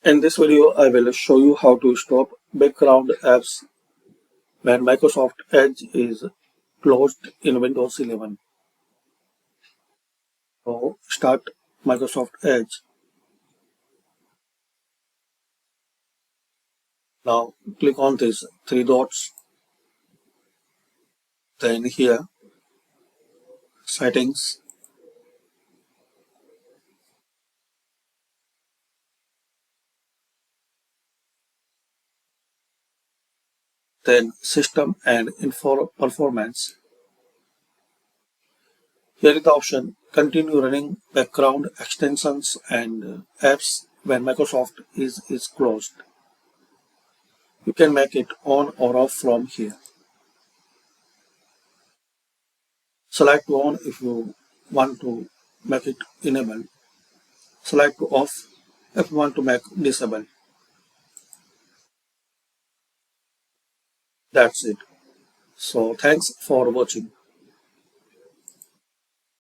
In this video, I will show you how to stop background apps when Microsoft Edge is closed in Windows 11. So start Microsoft Edge. Now click on these three dots. Then here, settings. Then system and info performance. Here is the option continue running background extensions and apps when Microsoft is closed. You can make it on or off from here. Select on if you want to make it enable. Select off if you want to make disable. That's it. So thanks for watching.